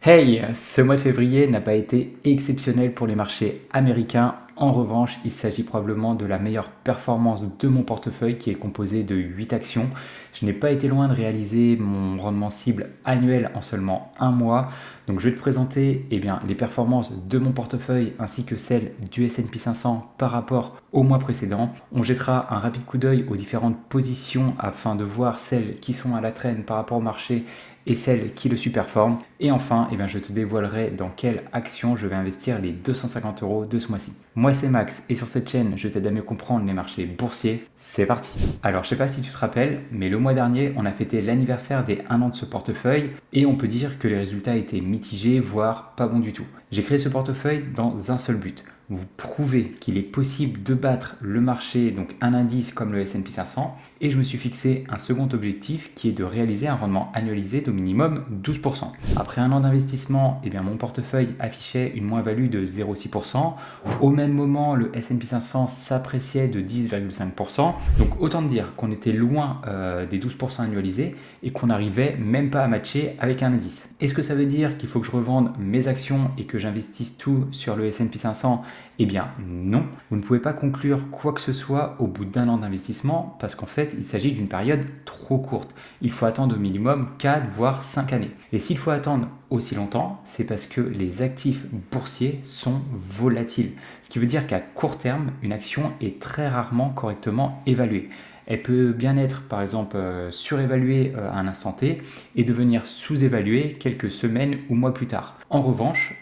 Hey, ce mois de février n'a pas été exceptionnel pour les marchés américains. En revanche, il s'agit probablement de la meilleure performance de mon portefeuille qui est composé de 8 actions. Je n'ai pas été loin de réaliser mon rendement cible annuel en seulement un mois. Donc je vais te présenter les performances de mon portefeuille ainsi que celles du S&P 500 par rapport au mois précédent. On jettera un rapide coup d'œil aux différentes positions afin de voir celles qui sont à la traîne par rapport au marché et celles qui le superforment. Et enfin, je te dévoilerai dans quelle action je vais investir les 250 € de ce mois-ci. Moi, c'est Max et sur cette chaîne, je t'aide à mieux comprendre les marchés boursiers. C'est parti. Alors, je sais pas si tu te rappelles, mais le mois dernier, on a fêté l'anniversaire des 1 an de ce portefeuille et on peut dire que les résultats étaient mitigés, voire pas bons du tout. J'ai créé ce portefeuille dans un seul but. Vous prouvez qu'il est possible de battre le marché, donc un indice comme le S&P 500, et je me suis fixé un second objectif qui est de réaliser un rendement annualisé d'au minimum 12%. Après un an d'investissement, mon portefeuille affichait une moins-value de 0,6%. Au même moment, le S&P 500 s'appréciait de 10,5%. Donc autant dire qu'on était loin des 12% annualisés et qu'on n'arrivait même pas à matcher avec un indice. Est-ce que ça veut dire qu'il faut que je revende mes actions et que j'investisse tout sur le S&P 500 ? Eh bien non, vous ne pouvez pas conclure quoi que ce soit au bout d'un an d'investissement parce qu'en fait il s'agit d'une période trop courte. Il faut attendre au minimum 4 voire 5 années. Et s'il faut attendre aussi longtemps, c'est parce que les actifs boursiers sont volatiles. Ce qui veut dire qu'à court terme, une action est très rarement correctement évaluée. Elle peut bien être, par exemple, surévaluée à un instant T et devenir sous-évaluée quelques semaines ou mois plus tard. En revanche,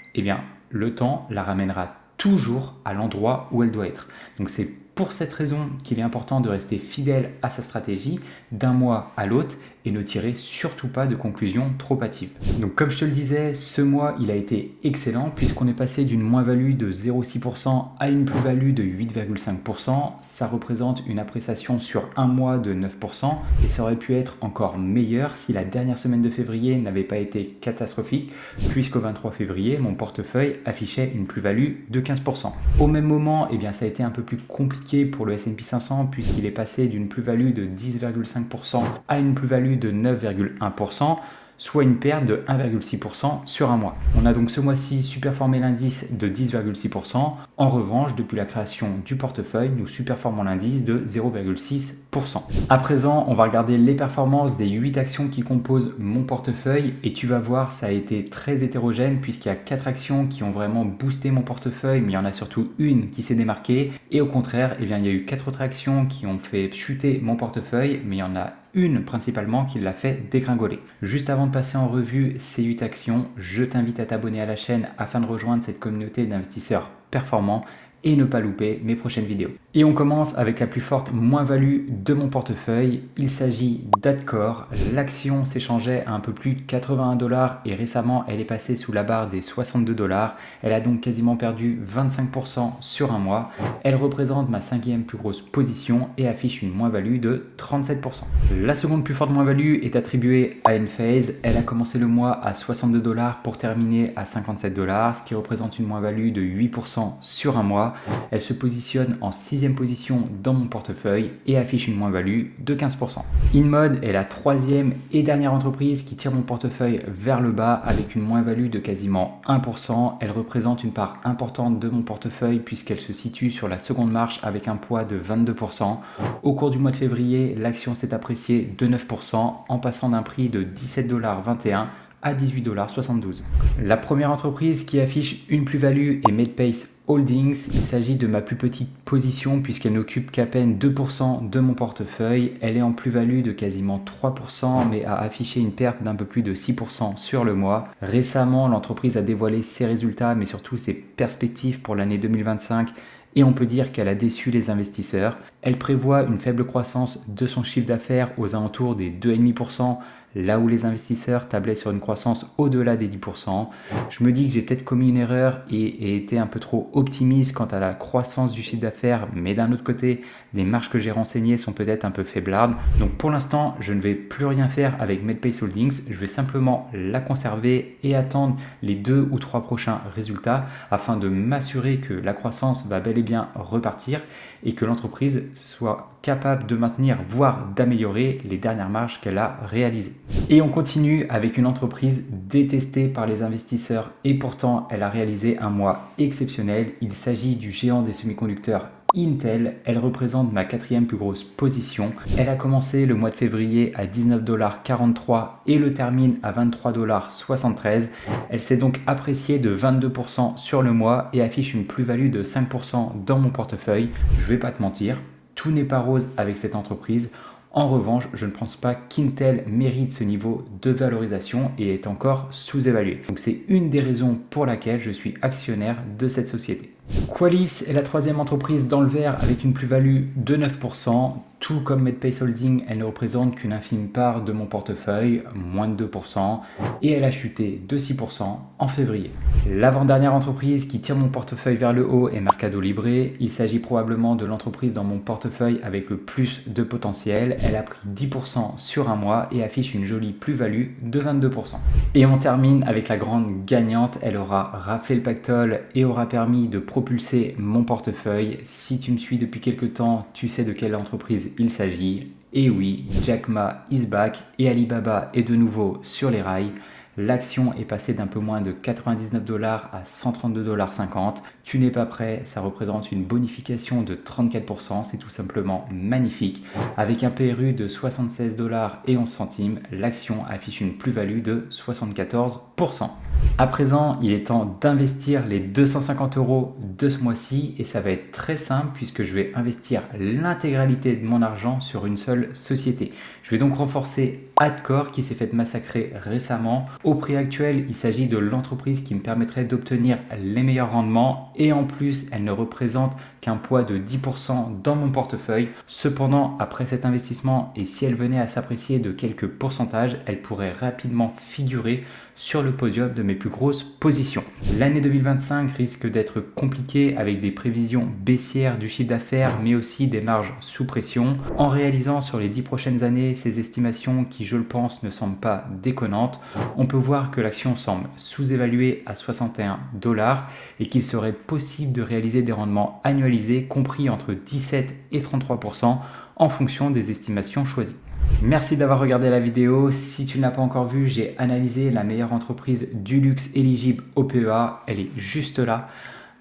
le temps la ramènera toujours à l'endroit où elle doit être. Donc c'est pour cette raison qu'il est important de rester fidèle à sa stratégie d'un mois à l'autre et ne tirer surtout pas de conclusions trop hâtives. Donc comme je te le disais, ce mois il a été excellent puisqu'on est passé d'une moins-value de 0,6% à une plus-value de 8,5%. Ça représente une appréciation sur un mois de 9% et ça aurait pu être encore meilleur si la dernière semaine de février n'avait pas été catastrophique puisqu'au 23 février, mon portefeuille affichait une plus-value de 15%. Au même moment, ça a été un peu plus compliqué pour le S&P 500 puisqu'il est passé d'une plus-value de 10,5% à une plus-value de 9,1%, soit une perte de 1,6% sur un mois. On a donc ce mois-ci superformé l'indice de 10,6%. En revanche, depuis la création du portefeuille, nous superformons l'indice de 0,6%. À présent, on va regarder les performances des 8 actions qui composent mon portefeuille et tu vas voir, ça a été très hétérogène puisqu'il y a 4 actions qui ont vraiment boosté mon portefeuille, mais il y en a surtout une qui s'est démarquée et au contraire, il y a eu 4 autres actions qui ont fait chuter mon portefeuille, mais il y en a une principalement qui l'a fait dégringoler. Juste avant de passer en revue ces 8 actions, je t'invite à t'abonner à la chaîne afin de rejoindre cette communauté d'investisseurs performants et ne pas louper mes prochaines vidéos. Et on commence avec la plus forte moins-value de mon portefeuille. Il s'agit d'Adcore. L'action s'échangeait à un peu plus de 81 $ et récemment elle est passée sous la barre des 62 $. Elle a donc quasiment perdu 25% sur un mois. Elle représente ma 5e plus grosse position et affiche une moins-value de 37%. La seconde plus forte moins-value est attribuée à Enphase. Elle a commencé le mois à 62 $ pour terminer à 57 $, ce qui représente une moins-value de 8% sur un mois. Elle se positionne en 6e position dans mon portefeuille et affiche une moins-value de 15%. InMode est la 3e et dernière entreprise qui tire mon portefeuille vers le bas avec une moins-value de quasiment 1%. Elle représente une part importante de mon portefeuille puisqu'elle se situe sur la seconde marche avec un poids de 22%. Au cours du mois de février, l'action s'est appréciée de 9% en passant d'un prix de 17,21 $ à 18,72 $. La première entreprise qui affiche une plus-value est Medpace Holdings. Il s'agit de ma plus petite position puisqu'elle n'occupe qu'à peine 2% de mon portefeuille. Elle est en plus-value de quasiment 3% mais a affiché une perte d'un peu plus de 6% sur le mois. Récemment, l'entreprise a dévoilé ses résultats mais surtout ses perspectives pour l'année 2025 et on peut dire qu'elle a déçu les investisseurs. Elle prévoit une faible croissance de son chiffre d'affaires aux alentours des 2,5%, là où les investisseurs tablaient sur une croissance au-delà des 10%. Je me dis que j'ai peut-être commis une erreur et été un peu trop optimiste quant à la croissance du chiffre d'affaires, mais d'un autre côté, les marges que j'ai renseignées sont peut-être un peu faiblardes. Donc pour l'instant, je ne vais plus rien faire avec MedPace Holdings. Je vais simplement la conserver et attendre les 2 ou 3 prochains résultats afin de m'assurer que la croissance va bel et bien repartir et que l'entreprise soit capable de maintenir, voire d'améliorer les dernières marges qu'elle a réalisées. Et on continue avec une entreprise détestée par les investisseurs et pourtant elle a réalisé un mois exceptionnel. Il s'agit du géant des semi-conducteurs Intel. Elle représente ma 4e plus grosse position. Elle a commencé le mois de février à 19,43$ et le termine à 23,73$. Elle s'est donc appréciée de 22% sur le mois et affiche une plus-value de 5% dans mon portefeuille. Je vais pas te mentir, tout n'est pas rose avec cette entreprise. En revanche, je ne pense pas qu'Intel mérite ce niveau de valorisation et est encore sous-évalué. Donc c'est une des raisons pour laquelle je suis actionnaire de cette société. Qualys est la 3e entreprise dans le vert avec une plus-value de 9%. Tout comme MedPace Holdings, elle ne représente qu'une infime part de mon portefeuille, moins de 2%, et elle a chuté de 6% en février. L'avant-dernière entreprise qui tire mon portefeuille vers le haut est Mercado Libre. Il s'agit probablement de l'entreprise dans mon portefeuille avec le plus de potentiel. Elle a pris 10% sur un mois et affiche une jolie plus-value de 22%. Et on termine avec la grande gagnante. Elle aura raflé le pactole et aura permis de propulser mon portefeuille. Si tu me suis depuis quelques temps, tu sais de quelle entreprise il s'agit. Et oui, Jack Ma is back et Alibaba est de nouveau sur les rails. L'action est passée d'un peu moins de 99$ à 132,50$. Tu n'es pas prêt, ça représente une bonification de 34%, c'est tout simplement magnifique. Avec un PRU de 76,11$, l'action affiche une plus-value de 74%. À présent, il est temps d'investir les 250€ de ce mois-ci et ça va être très simple puisque je vais investir l'intégralité de mon argent sur une seule société. Je vais donc renforcer Adcore qui s'est fait massacrer récemment. Au prix actuel, il s'agit de l'entreprise qui me permettrait d'obtenir les meilleurs rendements et en plus, elle ne représente qu'un poids de 10% dans mon portefeuille. Cependant, après cet investissement et si elle venait à s'apprécier de quelques pourcentages, elle pourrait rapidement figurer sur le podium de mes plus grosses positions. L'année 2025 risque d'être compliquée avec des prévisions baissières du chiffre d'affaires mais aussi des marges sous pression. En réalisant sur les 10 prochaines années ces estimations qui je le pense ne semblent pas déconnantes, on peut voir que l'action semble sous-évaluée à 61$ et qu'il serait possible de réaliser des rendements annualisés compris entre 17 et 33% en fonction des estimations choisies. Merci d'avoir regardé la vidéo. Si tu ne l'as pas encore vue, j'ai analysé la meilleure entreprise du luxe éligible au PEA. Elle est juste là.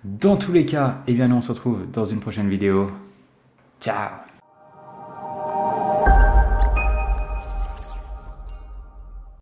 Dans tous les cas, nous on se retrouve dans une prochaine vidéo. Ciao!